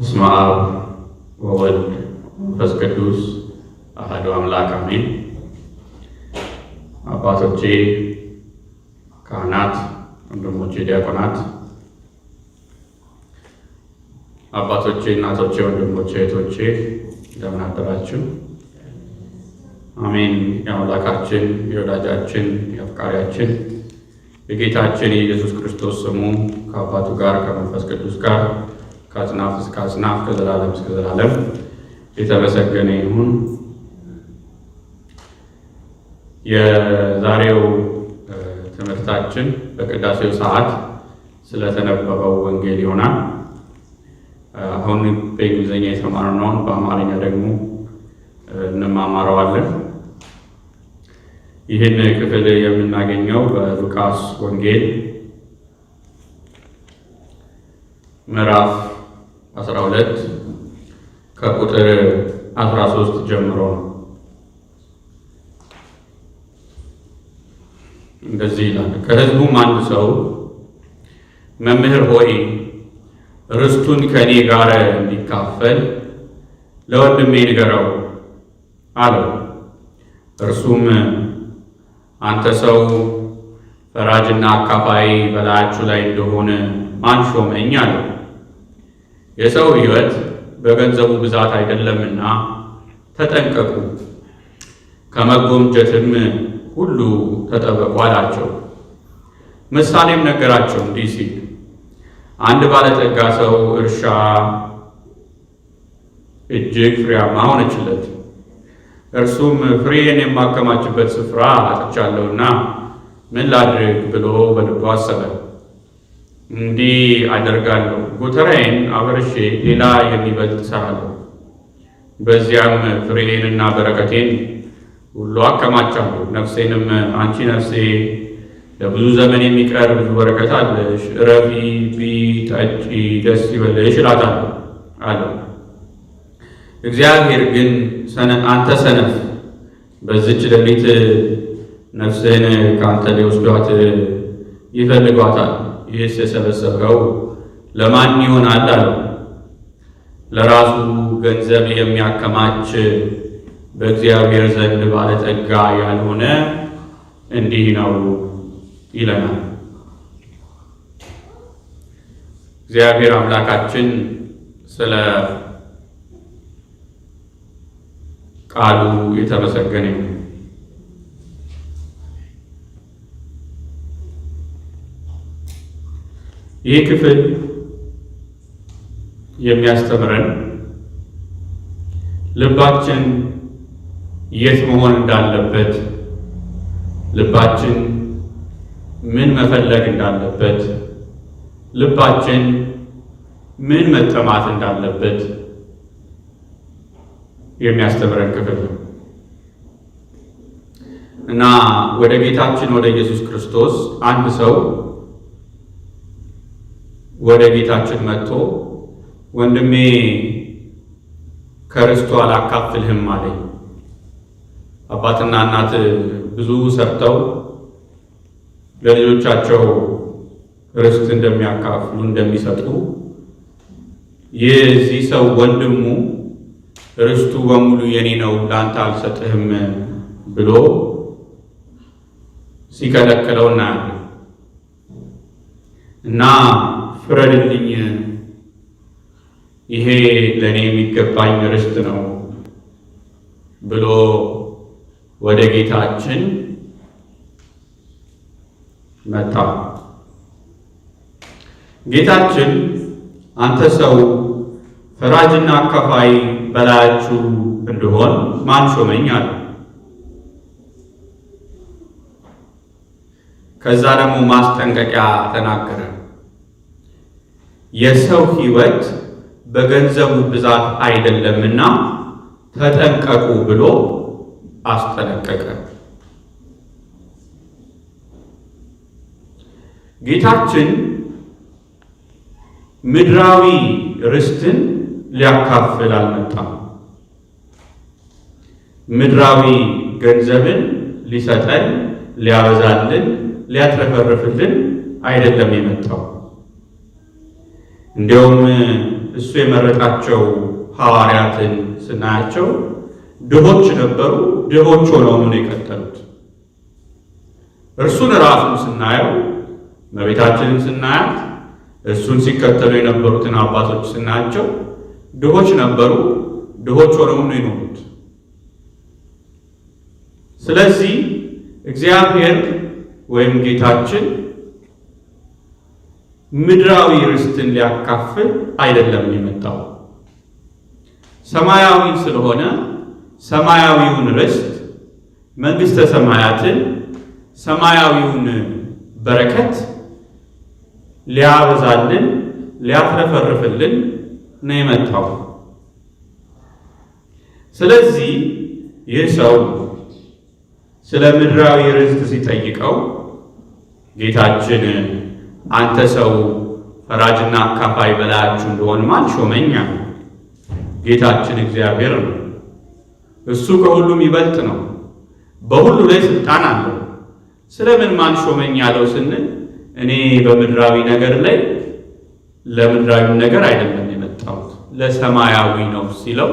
በስመ አብ ወወልድ ወመንፈስ ቅዱስ አሐዱ አምላክ አሜን። አባቶቼ ካህናት፣ ወንድሞቼ ዲያቆናት፣ አባቶቼ፣ እናቶቼ፣ ወንድሞቼ፣ እህቶቼ እንደምን አደራችሁ? አሜን። የአምላካችን የወዳጃችን የአፍቃሪያችን የጌታችን የኢየሱስ ክርስቶስ ስሙ ከአባቱ ጋር ከመንፈስ ቅዱስ ጋር ከአጽናፍ እስከ አጽናፍ ከዘላለም እስከ ዘላለም የተመሰገነ ይሁን። የዛሬው ትምህርታችን በቅዳሴው ሰዓት ስለተነበበው ወንጌል ይሆናል። አሁን በእንግሊዝኛ የተማርነውን በአማርኛ ደግሞ እንማማረዋለን። ይህን ክፍል የምናገኘው በሉቃስ ወንጌል ምዕራፍ 12 ከቁጥር 13 ጀምሮ ነው። እንደዚህ ይላል። ከሕዝቡም አንድ ሰው መምህር ሆይ ርስቱን ከእኔ ጋር እንዲካፈል ለወንድሜ ንገረው አለው። እርሱም አንተ ሰው ፈራጅና አካፋይ በላያችሁ ላይ እንደሆነ ማን ሾመኝ አለው። የሰው ሕይወት በገንዘቡ ብዛት አይደለምና ተጠንቀቁ፣ ከመጎምጀትም ሁሉ ተጠበቁ አላቸው። ምሳሌም ነገራቸው እንዲህ ሲል፣ አንድ ባለጠጋ ሰው እርሻ እጅግ ፍሬያማ ሆነችለት። እርሱም ፍሬን የማከማችበት ስፍራ አጥቻለሁና ምን ላድርግ ብሎ በልቡ አሰበ። እንዲህ አደርጋለሁ፣ ጎተራዬን አፍርሼ ሌላ የሚበልጥ እሠራለሁ፣ በዚያም ፍሬዬንና በረከቴን ሁሉ አከማቻለሁ። ነፍሴንም አንቺ ነፍሴ ለብዙ ዘመን የሚቀር ብዙ በረከት አለሽ፣ እረፊ፣ ብዪ፣ ጠጪ፣ ደስ ይበልሽ እላታለሁ አለው። እግዚአብሔር ግን አንተ ሰነፍ፣ በዚች ሌሊት ነፍስህን ከአንተ ሊወስዷት ይፈልጓታል። ይህስ የሰበሰብኸው ለማን ይሆናል አለው። ለራሱ ገንዘብ የሚያከማች በእግዚአብሔር ዘንድ ባለጠጋ ያልሆነ እንዲህ ነው ይለናል። እግዚአብሔር አምላካችን ስለ ቃሉ የተመሰገነ ነው። ይህ ክፍል የሚያስተምረን ልባችን የት መሆን እንዳለበት፣ ልባችን ምን መፈለግ እንዳለበት፣ ልባችን ምን መጠማት እንዳለበት የሚያስተምረን ክፍል ነው እና ወደ ጌታችን ወደ ኢየሱስ ክርስቶስ አንድ ሰው ወደ ጌታችን መጥቶ ወንድሜ ከርስቱ አላካፍልህም አለኝ። አባትና እናት ብዙ ሰርተው ለልጆቻቸው ርስት እንደሚያካፍሉ እንደሚሰጡ የዚህ ሰው ወንድሙ ርስቱ በሙሉ የኔ ነው ለአንተ አልሰጥህም ብሎ ሲከለክለው እናያለን እና ፍረድልኝ፣ ይሄ ለእኔ የሚገባኝ ርስት ነው ብሎ ወደ ጌታችን መጣ። ጌታችን አንተ ሰው ፈራጅና አካፋይ በላያችሁ እንደሆን ማን ሾመኝ አለ። ከዛ ደግሞ ማስጠንቀቂያ ተናገረ። የሰው ሕይወት በገንዘቡ ብዛት አይደለምና ተጠንቀቁ ብሎ አስጠነቀቀ። ጌታችን ምድራዊ ርስትን ሊያካፍል አልመጣም። ምድራዊ ገንዘብን ሊሰጠን፣ ሊያበዛልን፣ ሊያትረፈርፍልን አይደለም የመጣው። እንዲያውም እሱ የመረጣቸው ሐዋርያትን ስናያቸው ድሆች ነበሩ። ድሆች ሆነው ነው የቀጠሉት። እርሱን ራሱን ስናየው፣ እመቤታችንን ስናያት፣ እሱን ሲከተሉ የነበሩትን አባቶች ስናያቸው ድሆች ነበሩ። ድሆች ሆነው ነው የኖሩት። ስለዚህ እግዚአብሔር ወይም ጌታችን ምድራዊ ርስትን ሊያካፍል አይደለም የመጣው። ሰማያዊ ስለሆነ ሰማያዊውን ርስት፣ መንግሥተ ሰማያትን፣ ሰማያዊውን በረከት ሊያበዛልን ሊያትረፈርፍልን ነው የመጣው። ስለዚህ ይህ ሰው ስለ ምድራዊ ርስት ሲጠይቀው ጌታችን አንተ ሰው ፈራጅና አካፋይ በላያችሁ እንደሆን ማን ሾመኛ? ጌታችን እግዚአብሔር ነው። እሱ ከሁሉም ይበልጥ ነው። በሁሉ ላይ ስልጣን አለው። ስለምን ማን ሾመኝ ያለው ስንል እኔ በምድራዊ ነገር ላይ ለምድራዊ ነገር አይደለም የመጣሁት ለሰማያዊ ነው ሲለው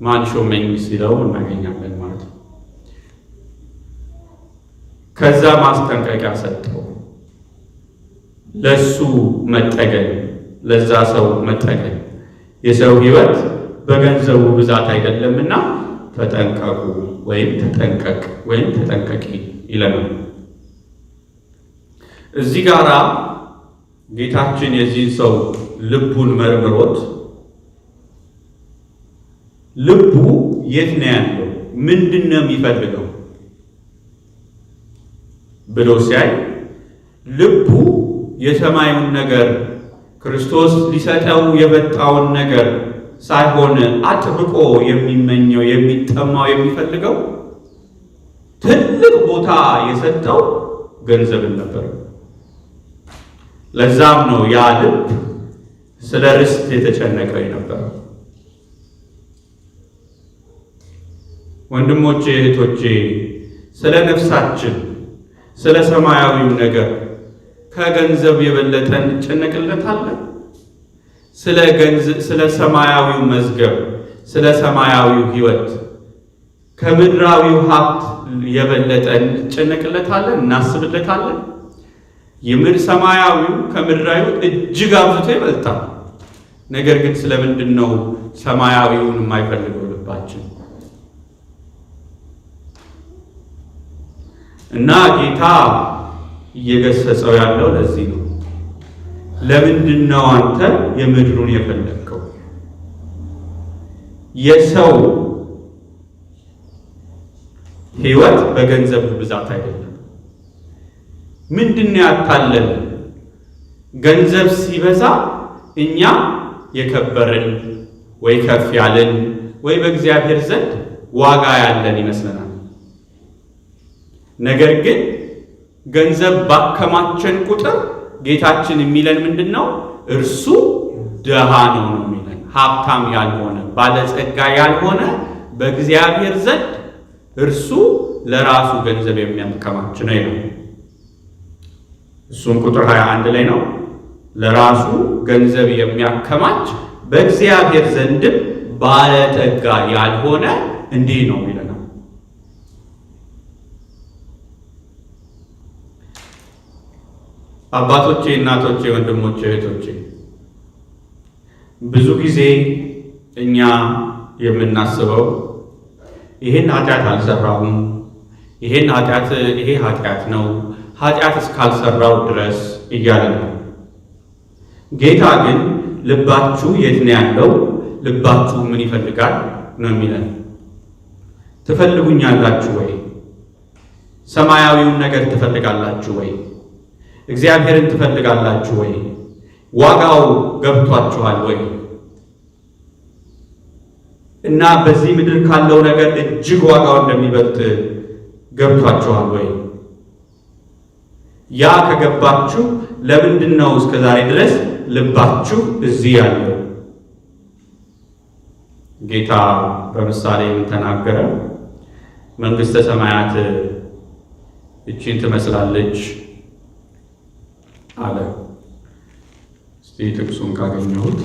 ማን ሾመኝ ሲለው እናገኛለን ማለት ነው። ከዛ ማስጠንቀቂያ ሰጠው። ለሱ መጠገን፣ ለዛ ሰው መጠገን። የሰው ሕይወት በገንዘቡ ብዛት አይደለምና ተጠንቀቁ ወይም ተጠንቀቅ ወይም ተጠንቀቂ ይለናል። እዚህ ጋራ ጌታችን የዚህን ሰው ልቡን መርምሮት ልቡ የት ነው ያለው? ምንድን ነው የሚፈልገው ብሎ ሲያይ ልቡ የሰማዩን ነገር ክርስቶስ ሊሰጠው የመጣውን ነገር ሳይሆን አጥብቆ የሚመኘው የሚጠማው የሚፈልገው ትልቅ ቦታ የሰጠው ገንዘብን ነበር። ለዛም ነው ያ ልብ ስለ ርስት የተጨነቀው የነበረው። ወንድሞቼ እህቶቼ፣ ስለ ነፍሳችን ስለ ሰማያዊው ነገር ከገንዘብ የበለጠ እንጨነቅለታለን? ስለ ሰማያዊው መዝገብ ስለ ሰማያዊው ሕይወት ከምድራዊው ሀብት የበለጠ እንጨነቅለታለን? እናስብለታለን? ሰማያዊው ከምድራዊው እጅግ አብዝቶ ይበልጣል። ነገር ግን ስለምንድን ነው ሰማያዊውን የማይፈልገው ልባችን? እና ጌታ እየገሰጸው ያለው ለዚህ ነው። ለምንድን ነው አንተ የምድሩን የፈለግከው? የሰው ሕይወት በገንዘብ ብዛት አይደለም። ምንድን ነው ያታለን? ገንዘብ ሲበዛ እኛ የከበርን ወይ ከፍ ያለን ወይ በእግዚአብሔር ዘንድ ዋጋ ያለን ይመስለናል። ነገር ግን ገንዘብ ባከማቸን ቁጥር ጌታችን የሚለን ምንድን ነው? እርሱ ድሃ ነው ነው የሚለን። ሀብታም ያልሆነ ባለጸጋ ያልሆነ በእግዚአብሔር ዘንድ እርሱ ለራሱ ገንዘብ የሚያከማች ነው ይላል። እሱም ቁጥር 21 ላይ ነው። ለራሱ ገንዘብ የሚያከማች በእግዚአብሔር ዘንድም ባለጠጋ ያልሆነ እንዲህ ነው ይለናል። አባቶቼ፣ እናቶቼ፣ ወንድሞቼ፣ እህቶቼ ብዙ ጊዜ እኛ የምናስበው ይሄን ኃጢአት አልሰራሁም፣ ይሄ ኃጢአት ነው፣ ኃጢአት እስካልሰራው ድረስ እያለ ነው። ጌታ ግን ልባችሁ የት ነው ያለው? ልባችሁ ምን ይፈልጋል ነው የሚለን። ትፈልጉኛላችሁ ወይ? ሰማያዊውን ነገር ትፈልጋላችሁ ወይ? እግዚአብሔርን ትፈልጋላችሁ ወይ? ዋጋው ገብቷችኋል ወይ? እና በዚህ ምድር ካለው ነገር እጅግ ዋጋው እንደሚበልጥ ገብቷችኋል ወይ? ያ ከገባችሁ ለምንድን ነው እስከ ዛሬ ድረስ ልባችሁ እዚህ ያለው? ጌታ በምሳሌ ምን ተናገረ? መንግሥተ ሰማያት እቺን ትመስላለች አለ። እስቲ ጥቅሱን ካገኘሁት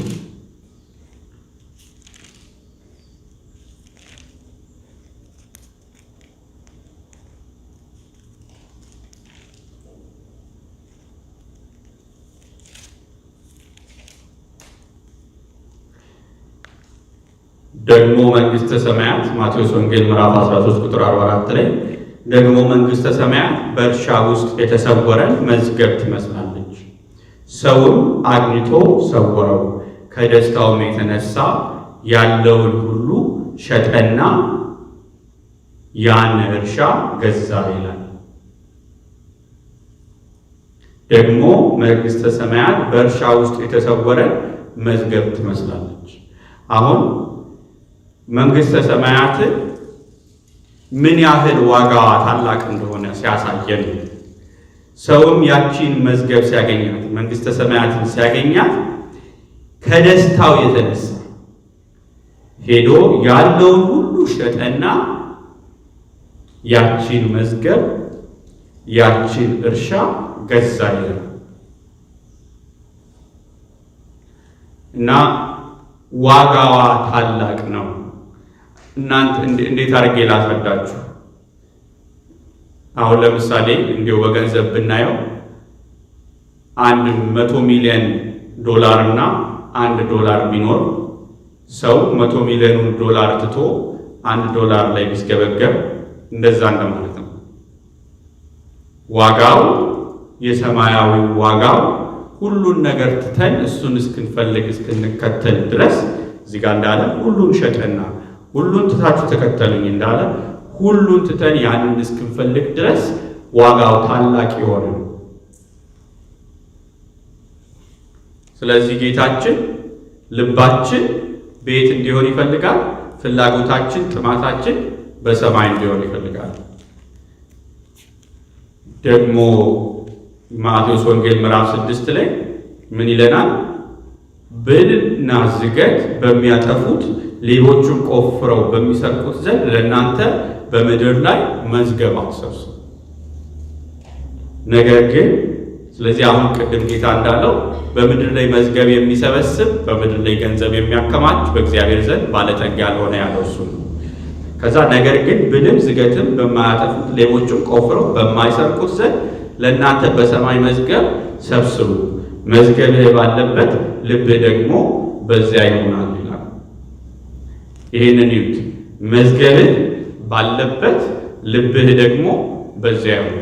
ደግሞ መንግሥተ ሰማያት ማቴዎስ ወንጌል ምዕራፍ 13 ቁጥር 44 ላይ ደግሞ መንግሥተ ሰማያት በእርሻ ውስጥ የተሰወረን መዝገብ ትመስላለች። ሰውም አግኝቶ ሰወረው፣ ከደስታውም የተነሳ ያለውን ሁሉ ሸጠና ያን እርሻ ገዛ ይላል። ደግሞ መንግሥተ ሰማያት በእርሻ ውስጥ የተሰወረን መዝገብ ትመስላለች። አሁን መንግሥተ ሰማያትን ምን ያህል ዋጋዋ ታላቅ እንደሆነ ሲያሳየን፣ ሰውም ያቺን መዝገብ ሲያገኛት መንግሥተ ሰማያትን ሲያገኛት ከደስታው የተነሳ ሄዶ ያለውን ሁሉ ሸጠና ያቺን መዝገብ ያቺን እርሻ ገዛ ይላል እና ዋጋዋ ታላቅ ነው። እናንተ እንዴት አድርጌ ላስረዳችሁ? አሁን ለምሳሌ እንዲሁ በገንዘብ ብናየው አንድ 100 ሚሊዮን ዶላር እና $1 ቢኖር ሰው 100 ሚሊዮን ዶላር ትቶ $1 ላይ ቢስገበገብ እንደዛ እንደማለት ነው። ዋጋው የሰማያዊ ዋጋው ሁሉን ነገር ትተን እሱን እስክንፈልግ እስክንከተል ድረስ እዚህ ጋር እንዳለ ሁሉን ሸጠና ሁሉን ትታችሁ ተከተሉኝ እንዳለ ሁሉን ትተን ያንን እስክንፈልግ ድረስ ዋጋው ታላቅ የሆነ ነው። ስለዚህ ጌታችን ልባችን ቤት እንዲሆን ይፈልጋል። ፍላጎታችን፣ ጥማታችን በሰማይ እንዲሆን ይፈልጋል። ደግሞ ማቴዎስ ወንጌል ምዕራፍ 6 ላይ ምን ይለናል? ብልና ዝገት በሚያጠፉት ሌቦቹን ቆፍረው በሚሰርቁት ዘንድ ለእናንተ በምድር ላይ መዝገብ አትሰብስቡ። ነገር ግን ስለዚህ አሁን ቅድም ጌታ እንዳለው በምድር ላይ መዝገብ የሚሰበስብ በምድር ላይ ገንዘብ የሚያከማች በእግዚአብሔር ዘንድ ባለጠጋ ያልሆነ ያለው እሱ ነው። ከዛ ነገር ግን ብልም ዝገትም በማያጠፉት ሌቦቹን ቆፍረው በማይሰርቁት ዘንድ ለእናንተ በሰማይ መዝገብ ሰብስቡ፣ መዝገብህ ባለበት ልብህ ደግሞ በዚያ ይሆናል ይላል። ይህንን ይዩት። መዝገብህ ባለበት ልብህ ደግሞ በዚያ ይሆናል።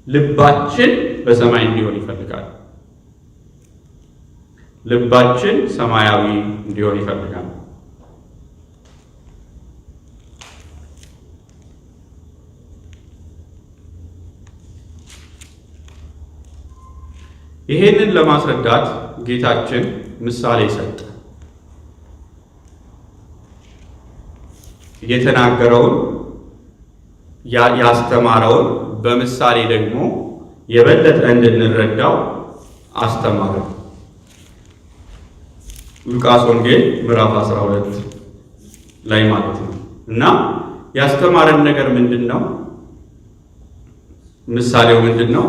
ልባችን በሰማይ እንዲሆን ይፈልጋል። ልባችን ሰማያዊ እንዲሆን ይፈልጋል። ይሄንን ለማስረዳት ጌታችን ምሳሌ ሰጠ። የተናገረውን ያስተማረውን በምሳሌ ደግሞ የበለጠ እንድንረዳው አስተማረ። ሉቃስ ወንጌል ምዕራፍ 12 ላይ ማለት ነው። እና ያስተማረን ነገር ምንድን ነው? ምሳሌው ምንድን ነው?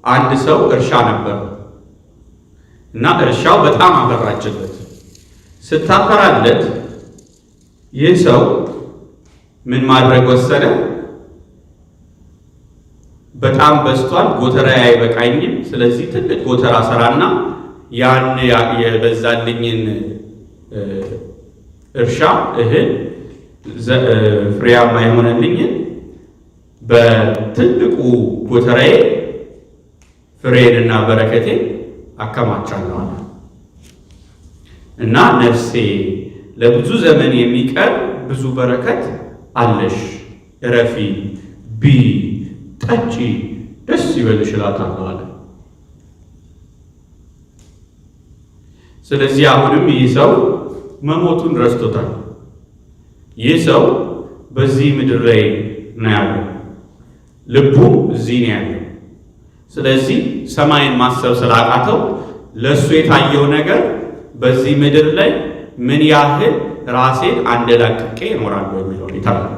አንድ ሰው እርሻ ነበር እና እርሻው በጣም አፈራችለት። ስታፈራለት ይህ ሰው ምን ማድረግ ወሰነ? በጣም በዝቷል፣ ጎተራ አይበቃኝም፣ ስለዚህ ትልቅ ጎተራ ሰራና ያን የበዛልኝን እርሻ እህል ፍሬያማ የሆነልኝን በትልቁ ጎተራዬ ፍሬንና በረከቴን አከማቻለሁ እና ነፍሴ ለብዙ ዘመን የሚቀር ብዙ በረከት አለሽ፣ እረፊ፣ ቢ ጠጪ፣ ደስ ይበልሽ እላታለሁ አለ። ስለዚህ አሁንም ይህ ሰው መሞቱን ረስቶታል። ይህ ሰው በዚህ ምድር ላይ ነው ያለው፣ ልቡ እዚህ ነው ያለው። ስለዚህ ሰማይን ማሰብ ስላቃተው ለእሱ የታየው ነገር በዚህ ምድር ላይ ምን ያህል ራሴን አንደላቅቄ እኖራለሁ የሚለው ይታያል።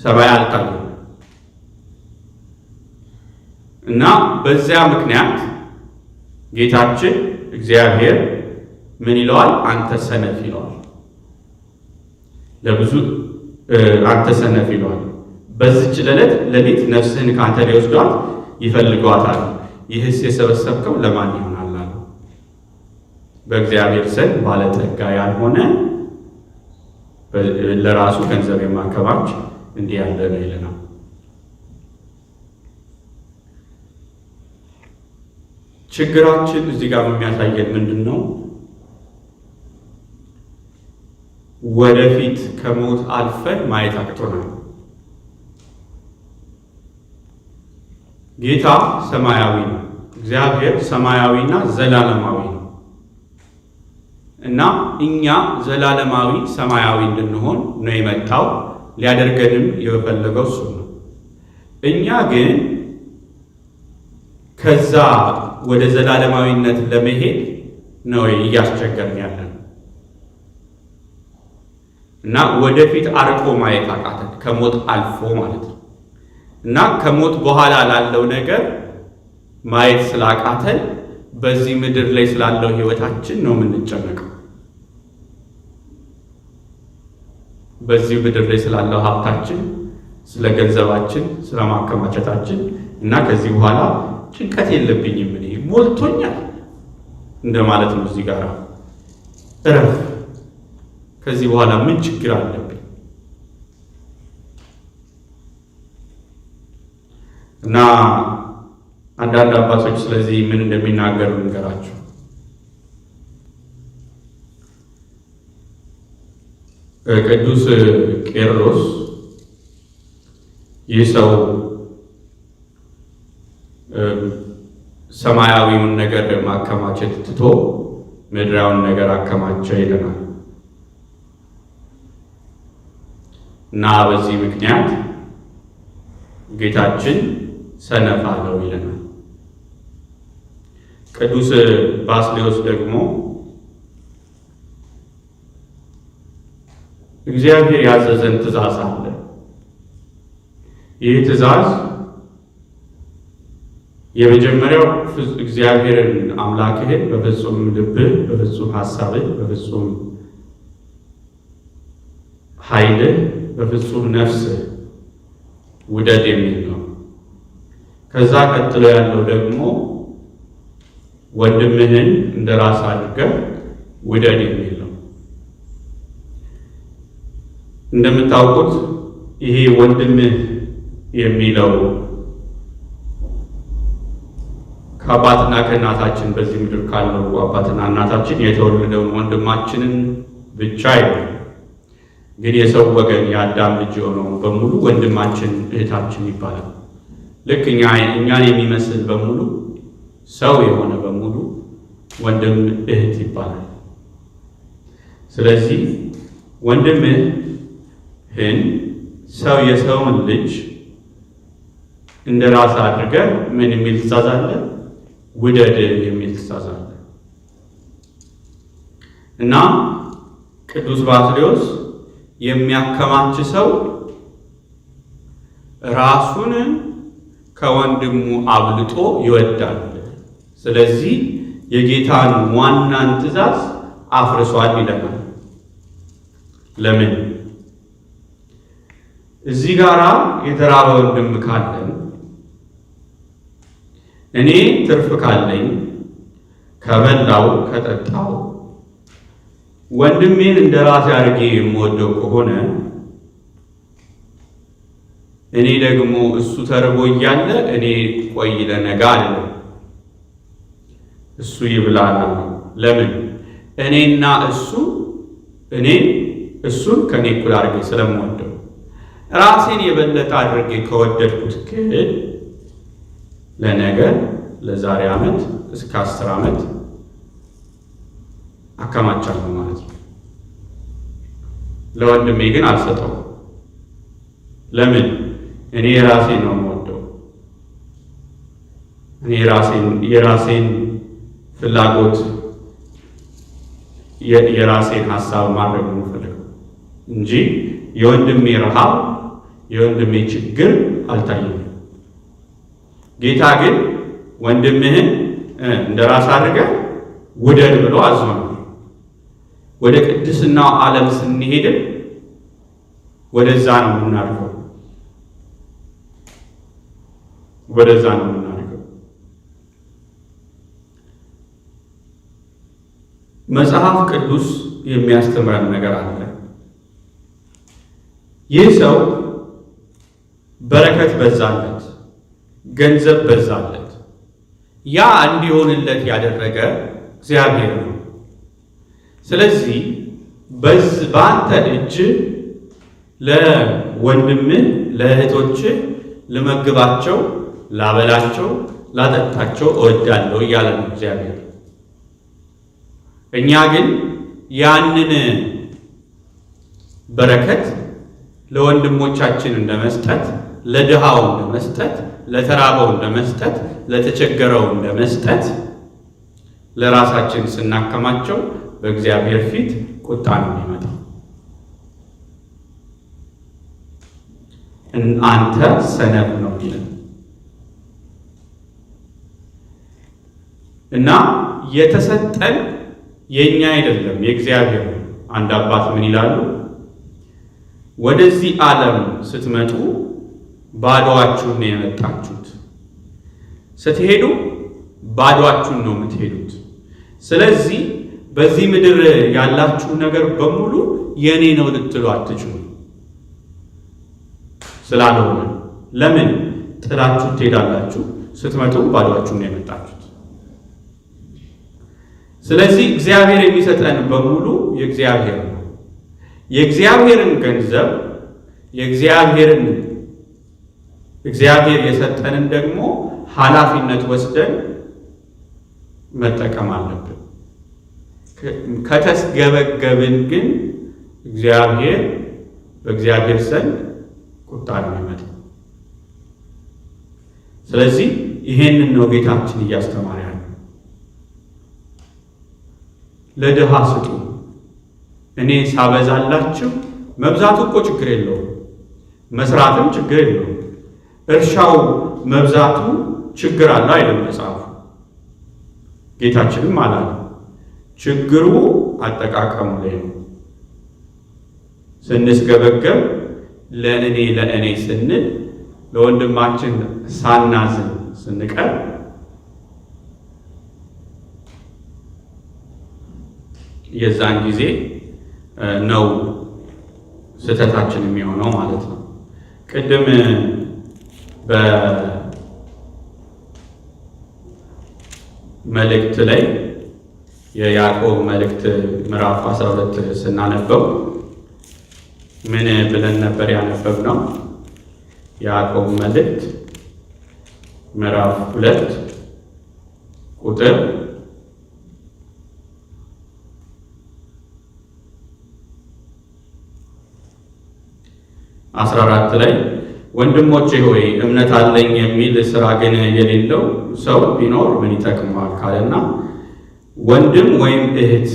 ሰማይ አልታየም እና በዚያ ምክንያት ጌታችን እግዚአብሔር ምን ይለዋል? አንተ ሰነፍ ይለዋል። ለብዙ አንተ ሰነፍ ይለዋል። በዚች ሌሊት ነፍስህን ከአንተ ሊወስዷት ይፈልጓታል። ይህስ የሰበሰብከው ለማን ይሆናል አለ። በእግዚአብሔር ዘንድ ባለጠጋ ያልሆነ ለራሱ ገንዘብ የማከማች እንዲህ ያለ ነው ይለናል። ችግራችን እዚህ ጋር የሚያሳየን ምንድን ነው? ወደፊት ከሞት አልፈን ማየት አቅቶናል። ጌታ ሰማያዊ ነው። እግዚአብሔር ሰማያዊና ዘላለማዊ ነው እና እኛ ዘላለማዊ ሰማያዊ እንድንሆን ነው የመጣው። ሊያደርገንም የፈለገው እሱ ነው። እኛ ግን ከዛ ወደ ዘላለማዊነት ለመሄድ ነው እያስቸገርን ያለን እና ወደፊት አርቆ ማየት አቃተን፣ ከሞት አልፎ ማለት ነው። እና ከሞት በኋላ ላለው ነገር ማየት ስላቃተን በዚህ ምድር ላይ ስላለው ሕይወታችን ነው የምንጨነቀው። በዚህ ምድር ላይ ስላለው ሀብታችን፣ ስለ ገንዘባችን፣ ስለ ማከማቸታችን እና ከዚህ በኋላ ጭንቀት የለብኝም እኔ ሞልቶኛል እንደማለት ነው። እዚህ ጋር እረፍ፣ ከዚህ በኋላ ምን ችግር አለብኝ? እና አንዳንድ አባቶች ስለዚህ ምን እንደሚናገሩ ንገራቸው። ቅዱስ ቄርሎስ ይህ ሰው ሰማያዊውን ነገር ማከማቸት ትቶ ምድራዊውን ነገር አከማቸ ይለናል እና በዚህ ምክንያት ጌታችን ሰነፍ አለው ይለናል። ቅዱስ ባስልዮስ ደግሞ እግዚአብሔር ያዘዘን ትእዛዝ አለ። ይህ ትእዛዝ የመጀመሪያው እግዚአብሔርን አምላክህን በፍጹም ልብህ፣ በፍጹም ሐሳብህ፣ በፍጹም ኃይልህ፣ በፍጹም ነፍስህ ውደድ የሚል ነው። ከዛ ቀጥሎ ያለው ደግሞ ወንድምህን እንደ ራስ አድርገህ ውደድ የሚል ነው። እንደምታውቁት ይሄ ወንድምህ የሚለው ከአባትና ከእናታችን በዚህ ምድር ካለው አባትና እናታችን የተወለደውን ወንድማችንን ብቻ አይደለም፣ ግን የሰው ወገን የአዳም ልጅ የሆነው በሙሉ ወንድማችን እህታችን ይባላል። ልክ እኛን የሚመስል በሙሉ ሰው የሆነ በሙሉ ወንድም እህት ይባላል። ስለዚህ ወንድምህን ሰው የሰውን ልጅ እንደ ራስ አድርገህ ምን የሚል ትእዛዝ አለ? ውደድ የሚል ትእዛዝ አለ እና ቅዱስ ባስልዮስ የሚያከማች ሰው ራሱን ከወንድሙ አብልጦ ይወዳል። ስለዚህ የጌታን ዋናን ትእዛዝ አፍርሷል ይለናል። ለምን? እዚህ ጋራ የተራበ ወንድም ካለን እኔ ትርፍ ካለኝ ከበላው ከጠጣው ወንድሜን እንደ ራሴ አድርጌ የምወደው ከሆነ እኔ ደግሞ እሱ ተርቦ እያለ እኔ ቆይ ለነገ አይደለም እሱ ይብላና ነው። ለምን? እኔና እሱን ከኔ እኩል አድርጌ ስለምወደው ራሴን የበለጠ አድርጌ ከወደድኩት ግን ለነገ ለዛሬ ዓመት እስከ 10 ዓመት አከማቻለሁ ማለት ነው። ለወንድሜ ግን አልሰጠው። ለምን? እኔ የራሴን ነው የምወደው። እኔ የራሴን ፍላጎት የራሴን ሀሳብ ማድረግ ነው የምፈልገው እንጂ የወንድሜ ረሃብ የወንድሜ ችግር አልታየኝም። ጌታ ግን ወንድምህን እንደ ራስ አድርገህ ውደድ ብሎ አዞናል። ወደ ቅድስናው ዓለም ስንሄድም ወደዛ ነው የምናድገው። መጽሐፍ ቅዱስ የሚያስተምረን ነገር አለ። ይህ ሰው በረከት በዛለት፣ ገንዘብ በዛለት። ያ እንዲሆንለት ያደረገ እግዚአብሔር ነው። ስለዚህ በአንተ እጅ ለወንድምህ ለእህቶችህ ልመግባቸው፣ ላበላቸው፣ ላጠጣቸው እወዳለሁ እያለ ነው እግዚአብሔር። እኛ ግን ያንን በረከት ለወንድሞቻችን እንደመስጠት፣ ለድሃው እንደመስጠት፣ ለተራበው እንደመስጠት፣ ለተቸገረው እንደመስጠት ለራሳችን ስናከማቸው በእግዚአብሔር ፊት ቁጣ ነው የሚመጣው። አንተ ሰነፍ ነው ይላል እና የተሰጠን የኛ አይደለም የእግዚአብሔር ነው። አንድ አባት ምን ይላሉ? ወደዚህ ዓለም ስትመጡ ባዶአችሁን ነው የመጣችሁት፣ ስትሄዱ ባዶአችሁን ነው የምትሄዱት። ስለዚህ በዚህ ምድር ያላችሁ ነገር በሙሉ የኔ ነው ልትሉ አትችሉ። ስላልሆነ ለምን ጥላችሁ ትሄዳላችሁ? ስትመጡ ባዶአችሁን ነው የመጣችሁት። ስለዚህ እግዚአብሔር የሚሰጠን በሙሉ የእግዚአብሔር ነው። የእግዚአብሔርን ገንዘብ እግዚአብሔር የሰጠንን ደግሞ ኃላፊነት ወስደን መጠቀም አለብን። ከተስገበገብን ግን በእግዚአብሔር ዘንድ ቁጣ ነው የሚመጣው። ስለዚህ ይሄንን ነው ጌታችን እያስተማረ ያለው። ለድሃ ስጡ፣ እኔ ሳበዛላችሁ። መብዛቱ እኮ ችግር የለውም፣ መስራትም ችግር የለውም። እርሻው መብዛቱ ችግር አለ አይደለም መጽሐፉ። ጌታችንም አላለ። ችግሩ አጠቃቀሙ ላይ ነው። ስንስገበገብ ለእኔ ስንል ለወንድማችን ሳናዝን ስንቀር የዛን ጊዜ ነው ስህተታችን የሚሆነው ማለት ነው። ቅድም በመልእክት ላይ የያዕቆብ መልእክት ምዕራፍ 12 ስናነበው ምን ብለን ነበር ያነበብነው? ያዕቆብ መልእክት ምዕራፍ 2 ቁጥር 14 ላይ ወንድሞቼ ሆይ እምነት አለኝ የሚል ሥራ ግን የሌለው ሰው ቢኖር ምን ይጠቅመዋል ካለና ወንድም ወይም እህት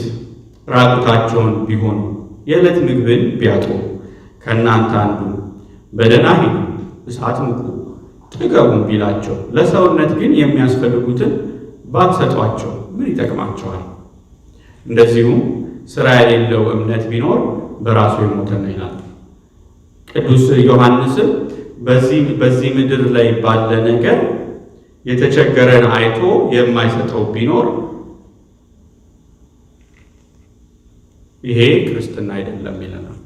ራቁታቸውን ቢሆኑ የዕለት ምግብን ቢያጡ ከእናንተ አንዱ በደህና ሂዱ፣ እሳት ሙቁ፣ ጥገቡም ቢላቸው ለሰውነት ግን የሚያስፈልጉትን ባትሰጧቸው ምን ይጠቅማቸዋል? እንደዚሁም ሥራ የሌለው እምነት ቢኖር በራሱ የሞተ ነው ይላል። ቅዱስ ዮሐንስም በዚህ ምድር ላይ ባለ ነገር የተቸገረን አይቶ የማይሰጠው ቢኖር ይሄ ክርስትና አይደለም ይለናል።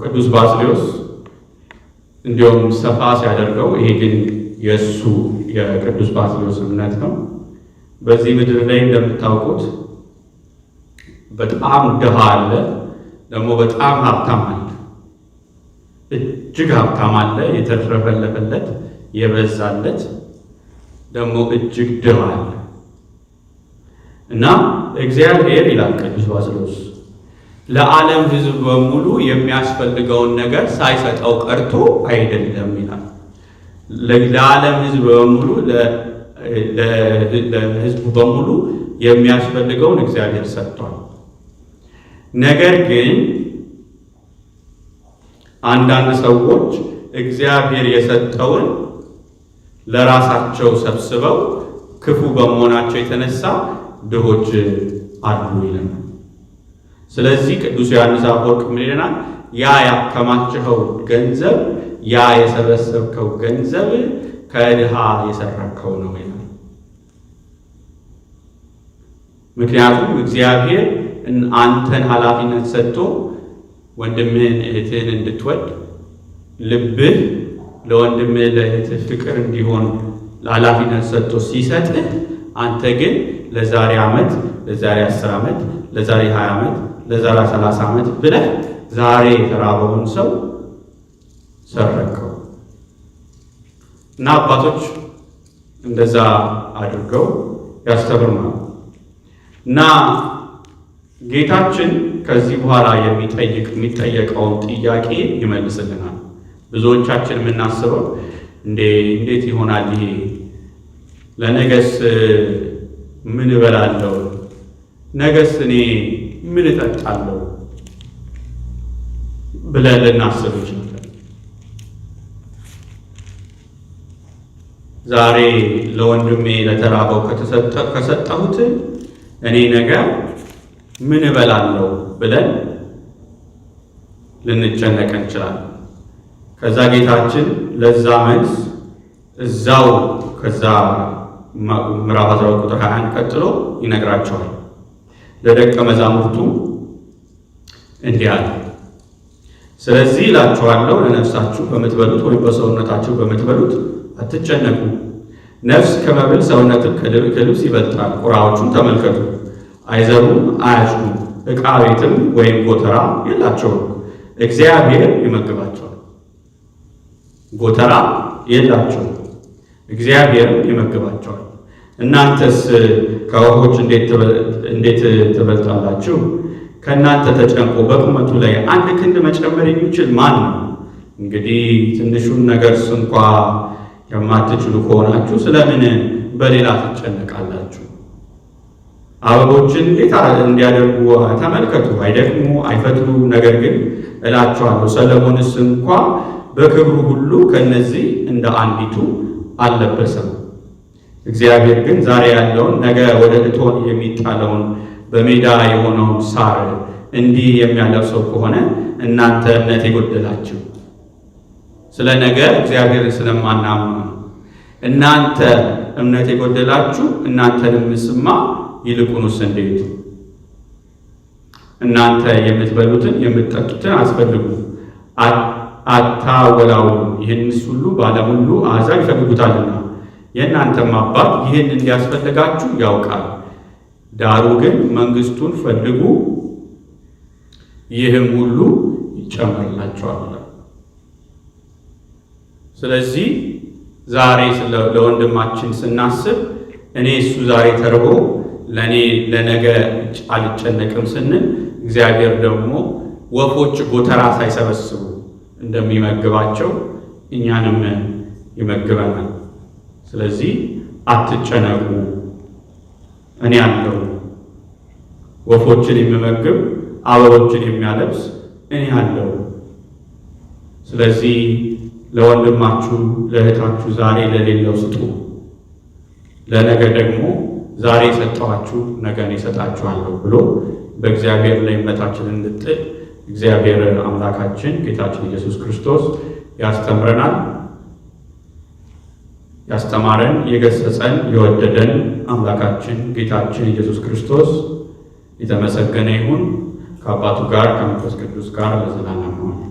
ቅዱስ ባስልዮስ እንዲሁም ሰፋ ሲያደርገው ይሄ ግን የቅዱስ ባስልዮስ እምነት ነው። በዚህ ምድር ላይ እንደምታውቁት በጣም ድሃ አለ፣ ደግሞ በጣም ሀብታም አለ። እጅግ ሀብታም አለ፣ የተረፈለፈለት የበዛለት፣ ደግሞ እጅግ ድሃ አለ እና እግዚአብሔር ይላል ቅዱስ ባስልዮስ ለዓለም ሕዝብ በሙሉ የሚያስፈልገውን ነገር ሳይሰጠው ቀርቶ አይደለም ይላል። ለዓለም ሕዝብ በሙሉ ለሕዝቡ በሙሉ የሚያስፈልገውን እግዚአብሔር ሰጥቷል። ነገር ግን አንዳንድ ሰዎች እግዚአብሔር የሰጠውን ለራሳቸው ሰብስበው ክፉ በመሆናቸው የተነሳ ድሆች አሉ ይለናል። ስለዚህ ቅዱስ ዮሐንስ አፈወርቅ ምን ይለናል? ያ ያከማቸኸው ገንዘብ፣ ያ የሰበሰብከው ገንዘብ ከድሃ የሰረከው ነው ይላል። ምክንያቱም እግዚአብሔር አንተን ኃላፊነት ሰጥቶ ወንድምህን እህትህን እንድትወድ ልብህ ለወንድምህ ለእህትህ ፍቅር እንዲሆን ለኃላፊነት ሰጥቶ ሲሰጥህ፣ አንተ ግን ለዛሬ ዓመት፣ ለዛሬ 10 ዓመት፣ ለዛሬ 20 ዓመት፣ ለዛሬ 30 ዓመት ብለህ ዛሬ የተራበውን ሰው ሰረከው እና አባቶች እንደዛ አድርገው ያስተምሩናል። እና ጌታችን ከዚህ በኋላ የሚጠየቀውን ጥያቄ ይመልስልናል። ብዙዎቻችን የምናስበው እንዴት ይሆናል ይሄ? ለነገስ ምን እበላለሁ? ነገስ እኔ ምን እጠጣለሁ ብለን ልናስብ ይችላል። ዛሬ ለወንድሜ ለተራበው ከሰጠሁት እኔ ነገ ምን እበላለሁ ብለን ልንጨነቅ እንችላለን። ከዛ ጌታችን ለዛ መልስ እዛው ከዛ ምዕራፍ 12 ቁጥር 21 ቀጥሎ ይነግራቸዋል። ለደቀ መዛሙርቱ እንዲህ አለ፣ ስለዚህ እላችኋለሁ ለነፍሳችሁ በምትበሉት ወይም በሰውነታችሁ በምትበሉት አትጨነቁ። ነፍስ ከመብል ሰውነትም ከልብስ ይበልጣል። ቁራዎቹን ተመልከቱ፣ አይዘሩም፣ አያጭዱም፣ ዕቃ ቤትም ወይም ጎተራ የላቸውም፣ እግዚአብሔር ይመግባቸዋል። ጎተራ የላቸውም፣ እግዚአብሔር ይመግባቸዋል። እናንተስ ከወፎች እንዴት ትበልጣላችሁ? ከእናንተ ተጨንቆ በቁመቱ ላይ 1 ክንድ መጨመር የሚችል ማን ነው? እንግዲህ ትንሹን ነገርስ እንኳ የማትችሉ ከሆናችሁ ስለምን በሌላ ትጨነቃላችሁ? አበቦችን እንዴት እንዲያደርጉ ተመልከቱ፣ አይደክሙ፣ አይፈትሉ። ነገር ግን እላችኋለሁ ሰለሞንስ እንኳ በክብሩ ሁሉ ከነዚህ እንደ አንዲቱ አልለበሰም። እግዚአብሔር ግን ዛሬ ያለውን ነገ ወደ እቶን የሚጣለውን በሜዳ የሆነውን ሳር እንዲህ የሚያለብሰው ከሆነ እናንተ እምነት የጎደላችሁ ስለ ነገ እግዚአብሔርን ስለማናምኑ ነው። እናንተ እምነት የጎደላችሁ እናንተንም ስማ ይልቁንስ እንዴት! እናንተ የምትበሉትን የምትጠጡትን አስፈልጉ፣ አታወላውሉ። ይህንስ ሁሉ በዓለም ሁሉ አሕዛብ ይፈልጉታልና የእናንተም አባት ይህን እንዲያስፈልጋችሁ ያውቃል። ዳሩ ግን መንግሥቱን ፈልጉ፣ ይህም ሁሉ ይጨመርላችኋል። ስለዚህ ዛሬ ለወንድማችን ስናስብ እኔ እሱ ዛሬ ተርቦ ለእኔ ለነገ አልጨነቅም ስንል እግዚአብሔር ደግሞ ወፎች ጎተራ ሳይሰበስቡ እንደሚመግባቸው እኛንም ይመግበናል። ስለዚህ አትጨነቁ፣ እኔ አለሁ። ወፎችን የሚመግብ አበቦችን የሚያለብስ እኔ አለሁ። ስለዚህ ለወንድማችሁ ለእህታችሁ ዛሬ ለሌለው ስጡ፣ ለነገ ደግሞ ዛሬ የሰጠኋችሁ ነገ እሰጣችኋለሁ ብሎ በእግዚአብሔር ላይ እምነታችንን እንድጥል እግዚአብሔር አምላካችን ጌታችን ኢየሱስ ክርስቶስ ያስተምረናል። ያስተማረን የገሰጸን የወደደን አምላካችን ጌታችን ኢየሱስ ክርስቶስ የተመሰገነ ይሁን። ከአባቱ ጋር ከመንፈስ ቅዱስ ጋር ለዘላለም ነው።